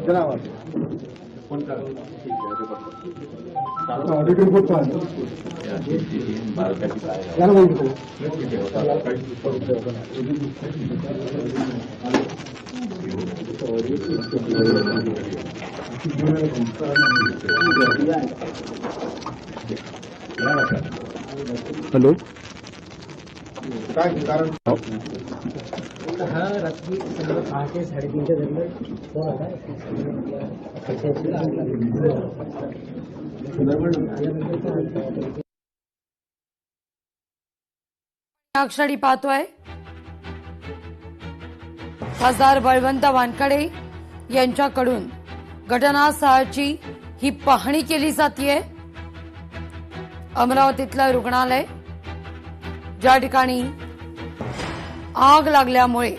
Audit report hello काय कारण हा रात्री 8:30 दरम्यान फोन आला आषाढी पाहतोय खासदार बळवंत वानखडे यांच्याकडून घटनास्थळाची ही पाहणी केली जातीये। अमरावतीतलं रुग्णालय ज्या ठिकाणी आग लागल्यामुळे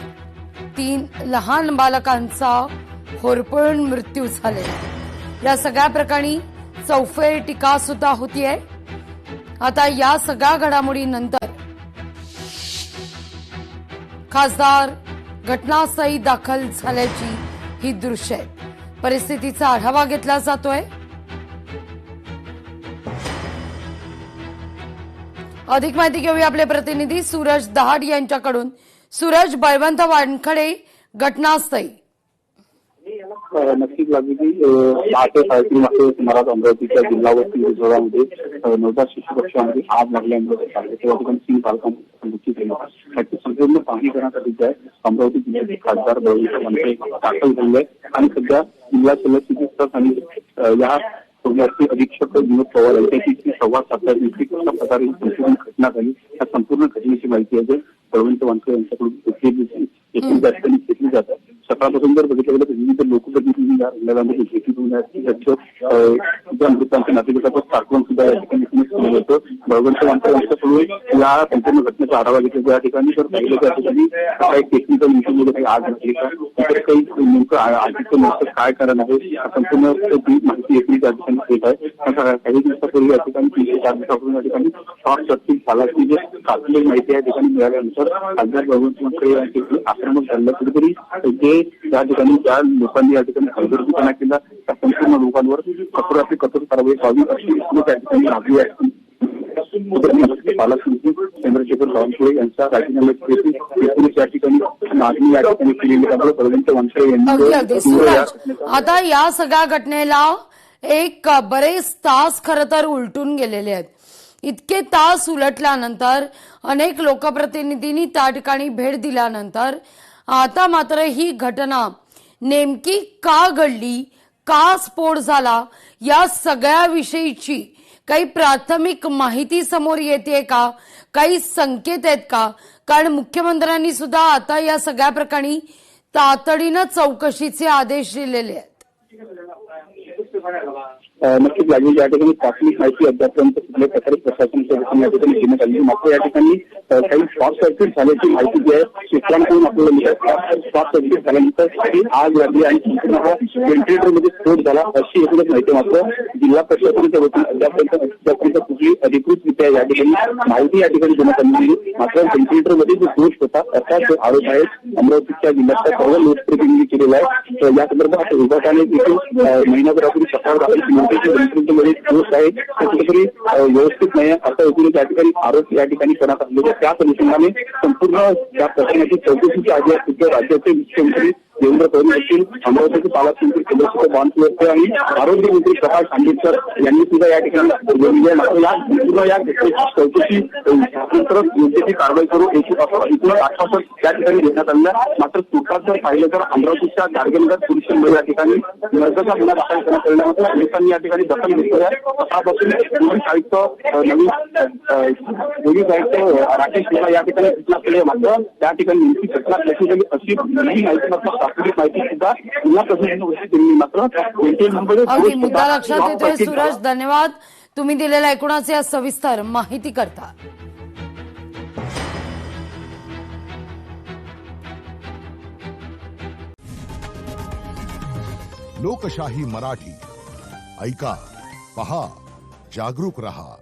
3 लहान बालकांचा होरपळून मृत्यू झाले, या सगळ्या प्रकरणी चौफेर टीका सुद्धा होतीये। आता या सगळ्या घडामोडीनंतर खासदार घटनास्थळी दाखल झाल्याची ही दृश्य आहेत। परिस्थितीचा आढावा घेतला जातोय। अधिक माहिती घेऊया आपले प्रतिनिधी सूरज दहाड यांच्याकडून। सूरज, बळवंत वानखडे घटनास्थळी नक्कीच लागली की 10 ते 3:30 वाजता सुमारास अमरावतीच्या जिल्हावरती विभागामध्ये नवजात शिशु कक्षामध्ये आग लागल्यामुळे तेव्हा ठिकाणी 3 बालकांचा मृत्यू झाला। त्याची संपूर्ण पाहणी करण्यासाठी अमरावती जिल्ह्याचे खासदार बळवंत वानखडे दाखल झाले आणि सध्या जिल्हा शल्य चिकित्सक आणि या अधीक्षक विनोद पवार यांच्याशी संवाद साधण्याची कशा प्रकारे संपूर्ण घटना झाली या संपूर्ण घटनेची माहिती आहे बळवंत वानखडे यांच्याकडून घेतली जाते। सकाळपासून जर बघितलं गेलं तर विविध लोकप्रतिनिधी या रुग्णालयामध्ये भेटी देऊन मृतांच्या नातेवाईकांचं साठवण सुद्धा या ठिकाणी केलं होतं। बळवंत वानखडे यांच्याकडून या संपूर्ण घटनेचा आढावा घेतला। या ठिकाणी जर पाहिलं त्या ठिकाणी काही टेक्निकल इश्यूमध्ये काही आग लागली का, इतर काही नेमकं आगीचं नेमकं काय कारण आहे संपूर्ण माहिती एकली त्या ठिकाणी येत आहे। काही दिवसापूर्वी या ठिकाणी 3 ते 4 दिवसापूर्वी या ठिकाणी शॉर्ट सर्किट झाल्याची जे प्राथमिक माहिती या ठिकाणी मिळाल्यानंतर खासदार बळवंत वानखडे यांची आक्रमक झालं। कुठेतरी जे त्या ठिकाणी ज्या लोकांनी या ठिकाणी हलगर्जीपणा केला त्या संपूर्ण लोकांवर कठोरातली कठोर कारवाई व्हावी अशी त्या ठिकाणी राबली आहे। पालकमंत्री चंद्रशेखर बावनकुळे यांच्या राजीनाम्याची या ठिकाणी मागणी या ठिकाणी केलेली त्यामुळे बळवंत वानखडे यांनी आता या सगळ्या घटनेला एक बरेच तास खरं तर उलटून गेलेले आहेत। इतके तास उलटल्यानंतर अनेक लोकप्रतिनिधींनी त्या ठिकाणी भेट दिल्यानंतर आता मात्र ही घटना नेमकी का घडली, का स्फोट झाला, या सगळ्या विषयीची काही प्राथमिक माहिती समोर येते का, काही संकेत आहेत का? कारण मुख्यमंत्र्यांनी सुद्धा आता या सगळ्या प्रकरणी तातडीनं चौकशीचे आदेश दिलेले आहेत। नक्कीच लागली या ठिकाणी प्राथमिक माहिती अद्यापर्यंत कुठल्या प्रकारे प्रशासनाच्या वतीने या ठिकाणी देण्यात आली, मात्र या ठिकाणी काही शॉर्ट सर्किट झाल्याची माहिती जी आहे सूत्रांकडून आपल्याला मिळते। शॉर्ट सर्किट झाल्यानंतर आग लागली आणि संपूर्ण हा व्हेंटिलेटरमध्ये स्फोट झाला अशी एकूणच माहिती, मात्र जिल्हा प्रशासनाच्या वतीने अद्यापर्यंत कुठली अधिकृतरित्या या ठिकाणी माहिती या ठिकाणी देण्यात आली नाही। मात्र व्हेंटिलेटरमध्ये जो दोष होता असा जो आरोप आहे अमरावतीच्या जिल्ह्यातल्या सर्व लोकप्रतिनिधी केलेला आहे। या संदर्भात विभागाने देखील महिनाभरापूर्वी तक्रार दाखल केली होती। व्हेंटिलेटरमध्ये दोष आहे कुठेतरी व्यवस्थित नाही असं एकूण या ठिकाणी आरोप या ठिकाणी करण्यात आले। त्याच अनुषंगाने संपूर्ण या प्रकरणाची चौकशीची राज्याचे मुख्यमंत्री देवेंद्र फडणवीस असतील, अमरावतीचे पालकमंत्री चंद्रशेखर बावनकुळे आणि आरोग्य मंत्री प्रकाश आंबेडकर यांनी सुद्धा या ठिकाणी या चौकशी योग्य ती कारवाई करू एकूण आश्वासन त्या ठिकाणी देण्यात आलं। मात्र तुर्तास जर पाहिलं तर अमरावतीच्या गाडगेनगर पोलीस स्टेशनमध्ये या ठिकाणी मर्दाचा गुन्हा दाखल करण्यात आल्यानंतर पोलिसांनी या ठिकाणी दखल घेतली आहे। सकाळपासून पोलीस आयुक्त पोलीस आयुक्त राकेश शर्मा या ठिकाणी सूचना केली, मात्र त्या ठिकाणी नेमकी घटना कशी झाली अशी माहिती सुद्धा जिल्हा प्रशासनाने दिली। मात्र मुद्दा लक्षात येतोय। सूरज, धन्यवाद तुम्ही दिलेल्या एकूणच या सविस्तर माहिती करता। लोकशाही मराठी ऐका, पहा, जागरूक रहा।